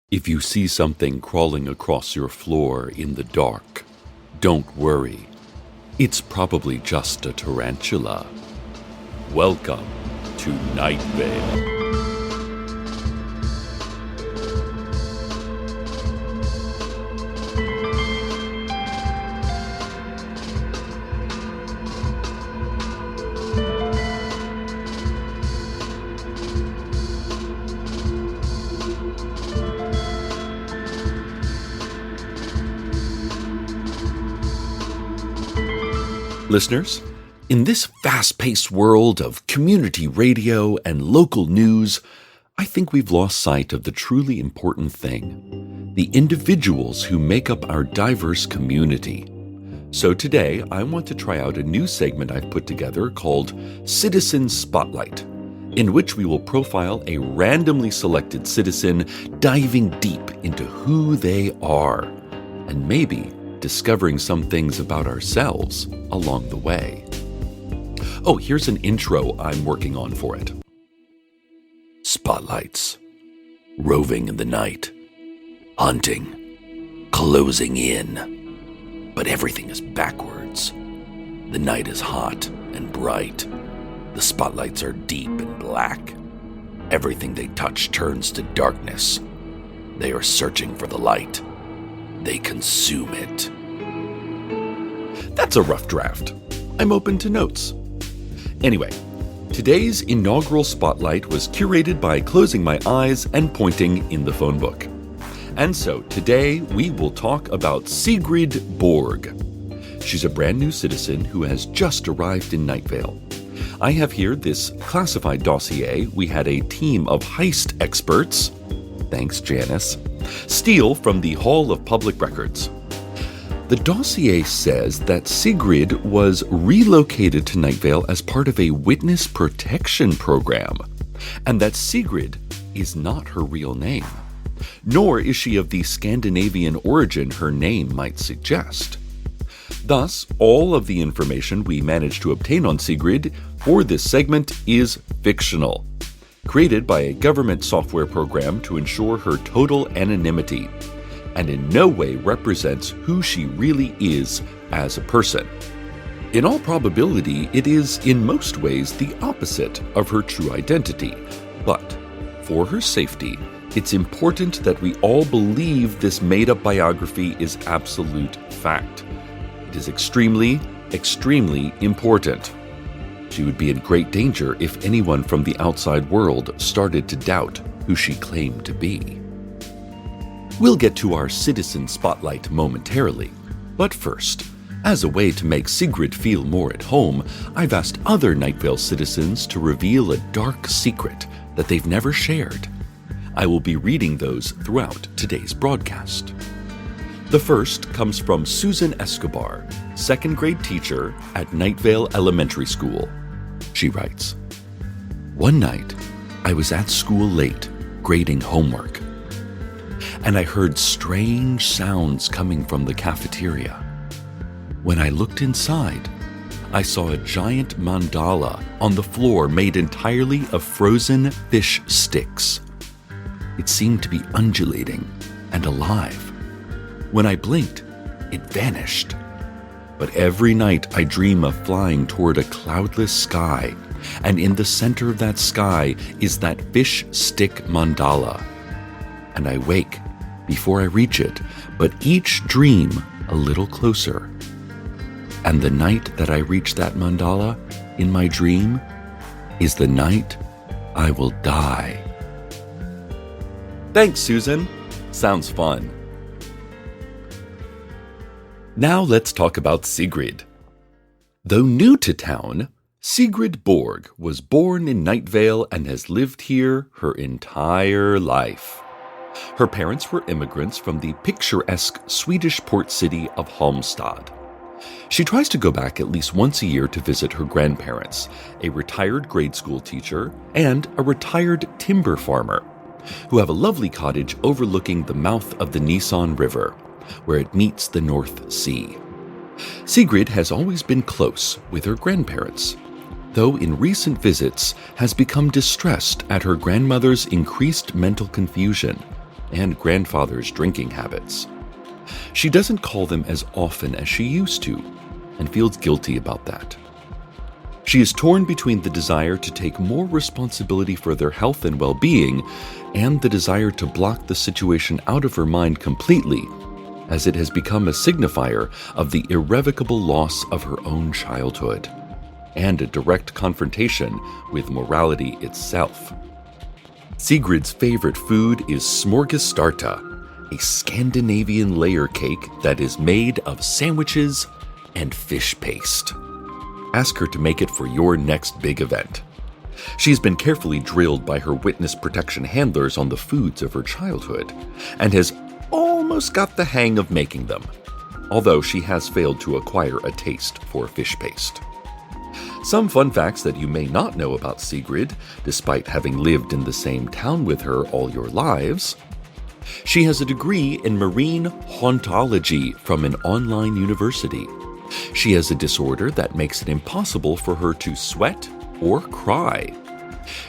If you see something crawling across your floor in the dark, don't worry. It's probably just a tarantula. Welcome to Night Vale. Listeners, in this fast-paced world of community radio and local news, I think we've lost sight of the truly important thing, the individuals who make up our diverse community. So today, I want to try out a new segment I've put together called Citizen Spotlight, in which we will profile a randomly selected citizen, diving deep into who they are, and maybe discovering some things about ourselves along the way. Oh, here's an intro I'm working on for it. Spotlights. Roving in the night. Hunting. Closing in. But everything is backwards. The night is hot and bright. The spotlights are deep and black. Everything they touch turns to darkness. They are searching for the light. They consume it. That's a rough draft. I'm open to notes. Anyway, today's inaugural spotlight was curated by closing my eyes and pointing in the phone book. And so today we will talk about Sigrid Borg. She's a brand new citizen who has just arrived in Night Vale. I have here this classified dossier we had a team of heist experts, thanks Janice, steal from the Hall of Public Records. The dossier says that Sigrid was relocated to Night Vale as part of a witness protection program, and that Sigrid is not her real name, nor is she of the Scandinavian origin her name might suggest. Thus, all of the information we managed to obtain on Sigrid for this segment is fictional, created by a government software program to ensure her total anonymity, and in no way represents who she really is as a person. In all probability, it is in most ways the opposite of her true identity, but for her safety, it's important that we all believe this made-up biography is absolute fact. It is extremely, extremely important. She would be in great danger if anyone from the outside world started to doubt who she claimed to be. We'll get to our citizen spotlight momentarily, but first, as a way to make Sigrid feel more at home, I've asked other Night Vale citizens to reveal a dark secret that they've never shared. I will be reading those throughout today's broadcast. The first comes from Susan Escobar, second grade teacher at Night Vale Elementary School. She writes, "One night, I was at school late, grading homework, and I heard strange sounds coming from the cafeteria. When I looked inside, I saw a giant mandala on the floor made entirely of frozen fish sticks. It seemed to be undulating and alive. When I blinked, it vanished. But every night I dream of flying toward a cloudless sky, and in the center of that sky is that fish stick mandala. And I wake before I reach it, but each dream a little closer. And the night that I reach that mandala in my dream is the night I will die." Thanks, Susan. Sounds fun. Now let's talk about Sigrid. Though new to town, Sigrid Borg was born in Night Vale and has lived here her entire life. Her parents were immigrants from the picturesque Swedish port city of Halmstad. She tries to go back at least once a year to visit her grandparents, a retired grade school teacher and a retired timber farmer, who have a lovely cottage overlooking the mouth of the Nissan River, where it meets the North Sea. Sigrid has always been close with her grandparents, though in recent visits has become distressed at her grandmother's increased mental confusion and grandfather's drinking habits. She doesn't call them as often as she used to, and feels guilty about that. She is torn between the desire to take more responsibility for their health and well-being and the desire to block the situation out of her mind completely, as it has become a signifier of the irrevocable loss of her own childhood and a direct confrontation with morality itself. Sigrid's favorite food is smorgastarta, a Scandinavian layer cake that is made of sandwiches and fish paste. Ask her to make it for your next big event. She's been carefully drilled by her witness protection handlers on the foods of her childhood and has almost got the hang of making them, although she has failed to acquire a taste for fish paste. Some fun facts that you may not know about Sigrid, despite having lived in the same town with her all your lives. She has a degree in marine hauntology from an online university. She has a disorder that makes it impossible for her to sweat or cry.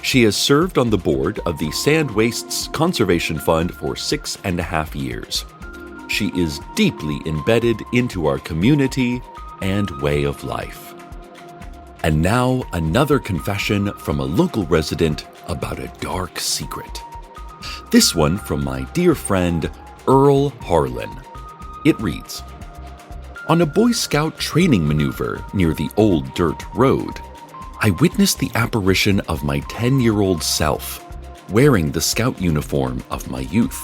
She has served on the board of the Sand Wastes Conservation Fund for 6.5 years. She is deeply embedded into our community and way of life. And now another confession from a local resident about a dark secret. This one from my dear friend Earl Harlan. It reads, "On a Boy Scout training maneuver near the old dirt road, I witnessed the apparition of my 10-year-old self, wearing the scout uniform of my youth.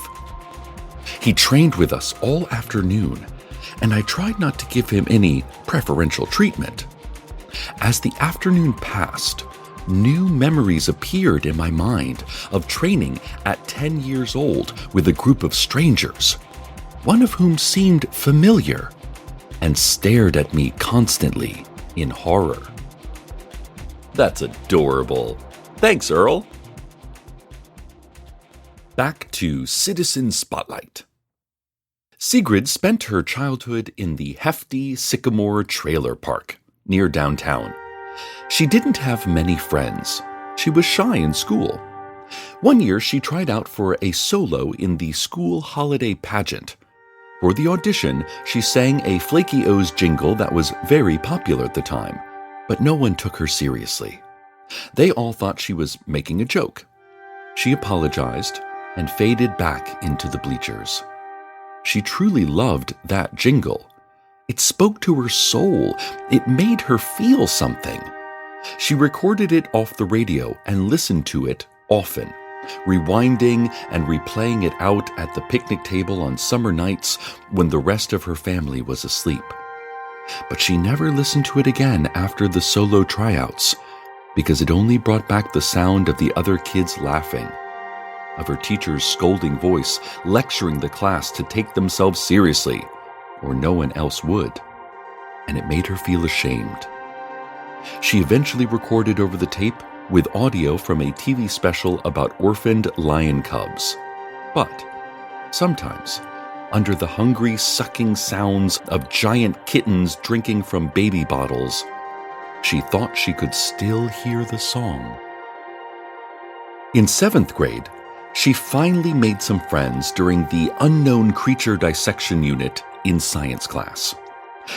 He trained with us all afternoon, and I tried not to give him any preferential treatment. As the afternoon passed, new memories appeared in my mind of training at 10 years old with a group of strangers, one of whom seemed familiar and stared at me constantly in horror." That's adorable. Thanks, Earl. Back to Citizen Spotlight. Sigrid spent her childhood in the hefty Sycamore Trailer Park near downtown. She didn't have many friends. She was shy in school. One year, she tried out for a solo in the school holiday pageant. For the audition, she sang a Flaky O's jingle that was very popular at the time, but no one took her seriously. They all thought she was making a joke. She apologized and faded back into the bleachers. She truly loved that jingle. It spoke to her soul. It made her feel something. She recorded it off the radio and listened to it often, rewinding and replaying it out at the picnic table on summer nights when the rest of her family was asleep. But she never listened to it again after the solo tryouts, because it only brought back the sound of the other kids laughing, of her teacher's scolding voice lecturing the class to take themselves seriously, or no one else would, and it made her feel ashamed. She eventually recorded over the tape with audio from a TV special about orphaned lion cubs. But sometimes, under the hungry, sucking sounds of giant kittens drinking from baby bottles, she thought she could still hear the song. In 7th grade, she finally made some friends during the unknown creature dissection unit in science class.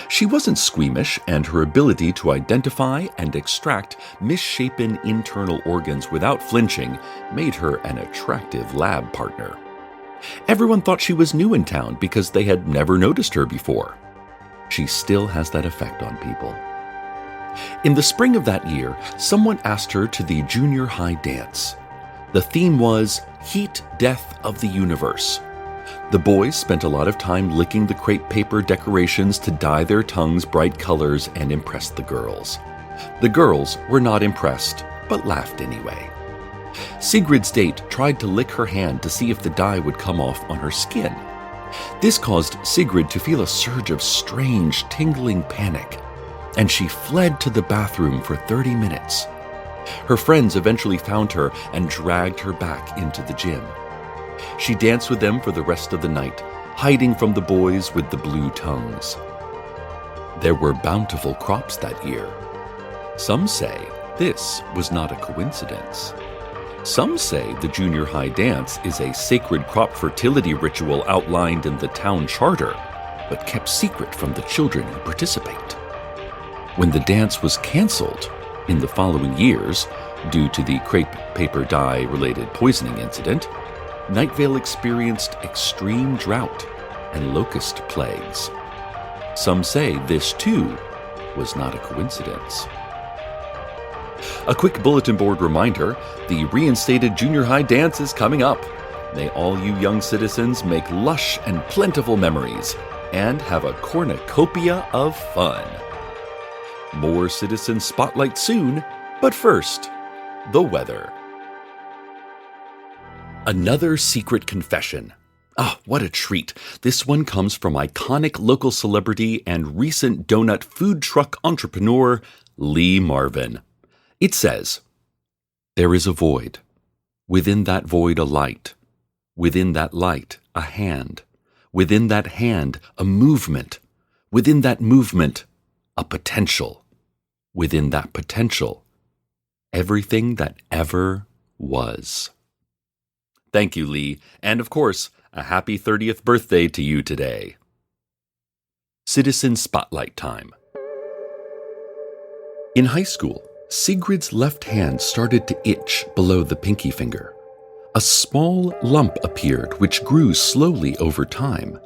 She wasn't squeamish, and her ability to identify and extract misshapen internal organs without flinching made her an attractive lab partner. Everyone thought she was new in town because they had never noticed her before. She still has that effect on people. In the spring of that year, someone asked her to the junior high dance. The theme was Heat Death of the Universe. The boys spent a lot of time licking the crepe paper decorations to dye their tongues bright colors and impress the girls. The girls were not impressed, but laughed anyway. Sigrid's date tried to lick her hand to see if the dye would come off on her skin. This caused Sigrid to feel a surge of strange, tingling panic, and she fled to the bathroom for 30 minutes. Her friends eventually found her and dragged her back into the gym. She danced with them for the rest of the night, hiding from the boys with the blue tongues. There were bountiful crops that year. Some say this was not a coincidence. Some say the junior high dance is a sacred crop fertility ritual outlined in the town charter, but kept secret from the children who participate. When the dance was canceled in the following years, due to the crepe paper dye-related poisoning incident, Night Vale experienced extreme drought and locust plagues. Some say this, too, was not a coincidence. A quick bulletin board reminder, the reinstated junior high dance is coming up. May all you young citizens make lush and plentiful memories and have a cornucopia of fun. More Citizen Spotlight soon, but first, the weather. Another secret confession. Ah, what a treat. This one comes from iconic local celebrity and recent donut food truck entrepreneur, Lee Marvin. It says, "There is a void. Within that void, a light. Within that light, a hand. Within that hand, a movement. Within that movement, a potential. Within that potential, everything that ever was." Thank you, Lee, and of course, a happy 30th birthday to you today. Citizen Spotlight time. In high school, Sigrid's left hand started to itch below the pinky finger. A small lump appeared which grew slowly over time.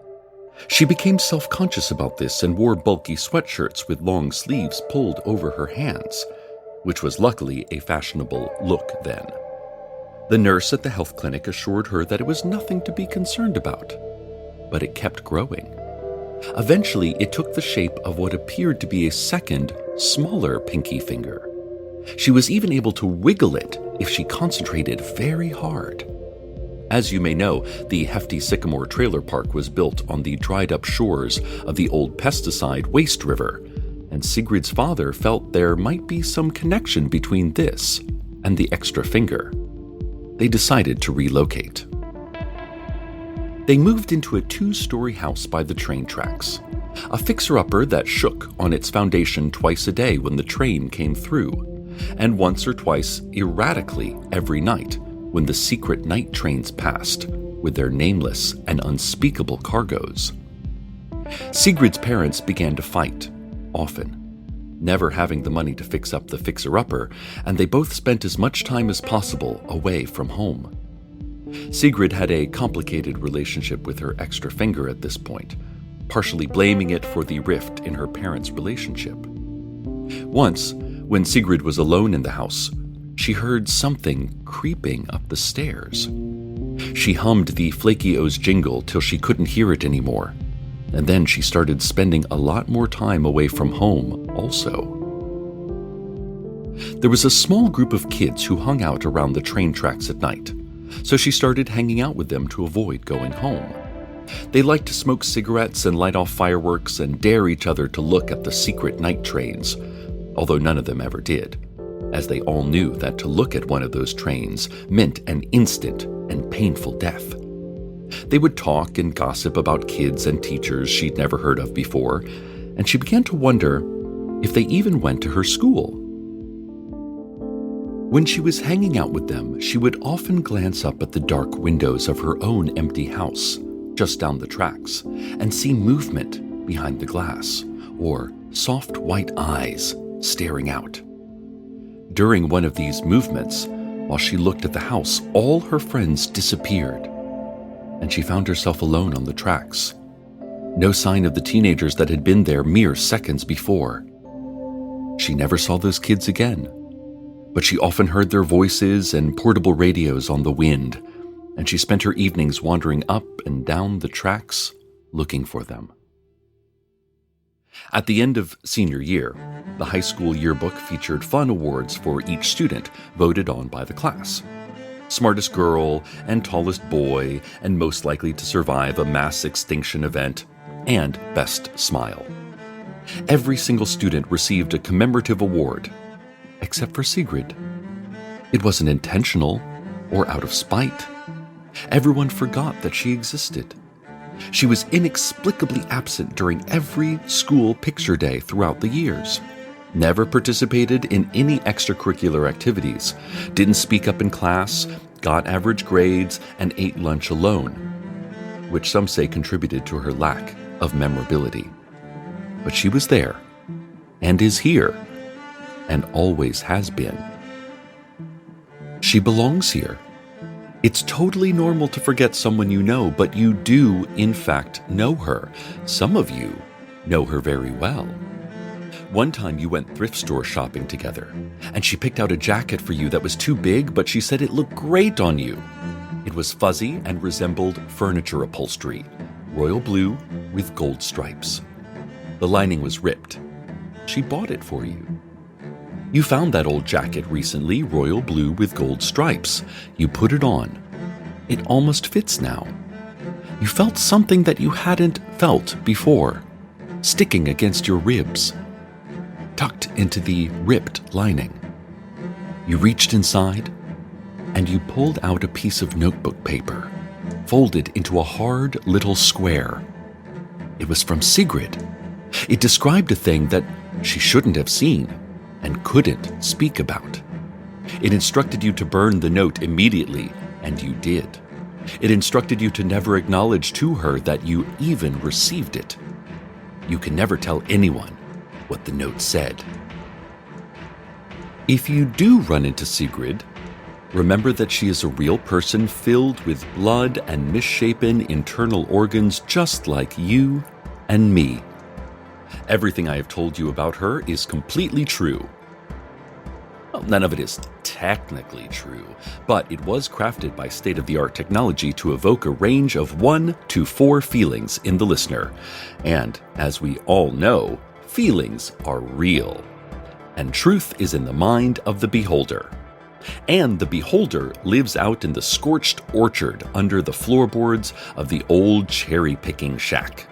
She became self-conscious about this and wore bulky sweatshirts with long sleeves pulled over her hands, which was luckily a fashionable look then. The nurse at the health clinic assured her that it was nothing to be concerned about, but it kept growing. Eventually, it took the shape of what appeared to be a second, smaller pinky finger. She was even able to wiggle it if she concentrated very hard. As you may know, the hefty Sycamore Trailer Park was built on the dried-up shores of the old pesticide waste river, and Sigrid's father felt there might be some connection between this and the extra finger. They decided to relocate. They moved into a 2-story house by the train tracks, a fixer-upper that shook on its foundation twice a day when the train came through, and once or twice erratically every night when the secret night trains passed with their nameless and unspeakable cargoes. Sigrid's parents began to fight, often, never having the money to fix up the fixer-upper, and they both spent as much time as possible away from home. Sigrid had a complicated relationship with her extra finger at this point, partially blaming it for the rift in her parents' relationship. Once, when Sigrid was alone in the house, she heard something creeping up the stairs. She hummed the Flaky O's jingle till she couldn't hear it anymore, and then she started spending a lot more time away from home also. There was a small group of kids who hung out around the train tracks at night, so she started hanging out with them to avoid going home. They liked to smoke cigarettes and light off fireworks and dare each other to look at the secret night trains, although none of them ever did, as they all knew that to look at one of those trains meant an instant and painful death. They would talk and gossip about kids and teachers she'd never heard of before, and she began to wonder if they even went to her school. When she was hanging out with them, she would often glance up at the dark windows of her own empty house, just down the tracks, and see movement behind the glass, or soft white eyes staring out. During one of these movements, while she looked at the house, all her friends disappeared, and she found herself alone on the tracks. No sign of the teenagers that had been there mere seconds before. She never saw those kids again, but she often heard their voices and portable radios on the wind, and she spent her evenings wandering up and down the tracks looking for them. At the end of senior year, the high school yearbook featured fun awards for each student voted on by the class. Smartest girl and tallest boy and most likely to survive a mass extinction event, and best smile. Every single student received a commemorative award, except for Sigrid. It wasn't intentional or out of spite. Everyone forgot that she existed. She was inexplicably absent during every school picture day throughout the years. never participated in any extracurricular activities, didn't speak up in class, got average grades, and ate lunch alone, which some say contributed to her lack of memorability. But she was there, and is here, and always has been. She belongs here. It's totally normal to forget someone you know, but you do, in fact, know her. Some of you know her very well. One time you went thrift store shopping together, and she picked out a jacket for you that was too big, but she said it looked great on you. It was fuzzy and resembled furniture upholstery, royal blue with gold stripes. The lining was ripped. She bought it for you. You found that old jacket recently, royal blue with gold stripes. You put it on. It almost fits now. You felt something that you hadn't felt before, sticking against your ribs, tucked into the ripped lining. You reached inside, and you pulled out a piece of notebook paper, folded into a hard little square. It was from Sigrid. It described a thing that she shouldn't have seen and couldn't speak about. It instructed you to burn the note immediately, and you did. It instructed you to never acknowledge to her that you even received it. You can never tell anyone what the note said. If you do run into Sigrid, remember that she is a real person filled with blood and misshapen internal organs just like you and me. Everything I have told you about her is completely true. Well, none of it is technically true, but it was crafted by state-of-the-art technology to evoke a range of 1 to 4 feelings in the listener. And, as we all know, feelings are real. And truth is in the mind of the beholder. And the beholder lives out in the scorched orchard under the floorboards of the old cherry-picking shack.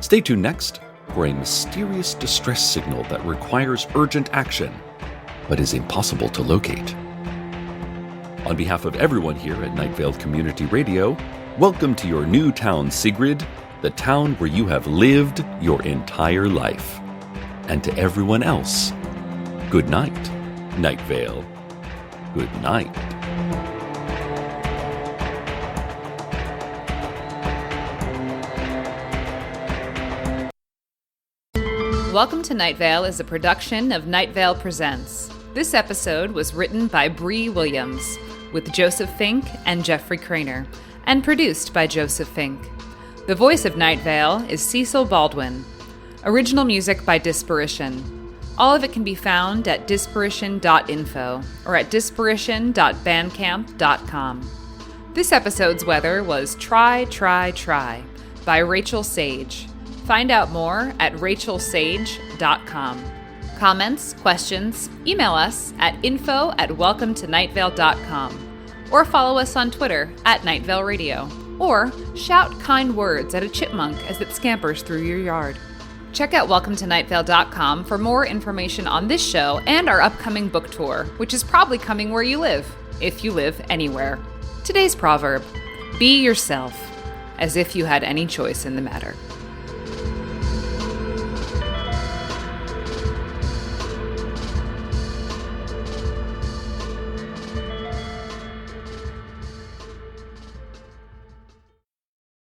Stay tuned next for a mysterious distress signal that requires urgent action, but is impossible to locate. On behalf of everyone here at Night Vale Community Radio, welcome to your new town, Sigrid, the town where you have lived your entire life. And to everyone else, good night, Night Vale. Good night. Welcome to Night Vale is a production of Night Vale Presents. This episode was written by Bree Williams, with Joseph Fink and Jeffrey Craner, and produced by Joseph Fink. The voice of Night Vale is Cecil Baldwin. Original music by Disparition. All of it can be found at disparition.info or at disparition.bandcamp.com. This episode's weather was Try, Try, Try by Rachel Sage. Find out more at rachelsage.com. Comments, questions, email us at info@welcometonightvale.com or follow us on Twitter at Night Vale Radio, or shout kind words at a chipmunk as it scampers through your yard. Check out welcometonightvale.com for more information on this show and our upcoming book tour, which is probably coming where you live, if you live anywhere. Today's proverb: be yourself, as if you had any choice in the matter.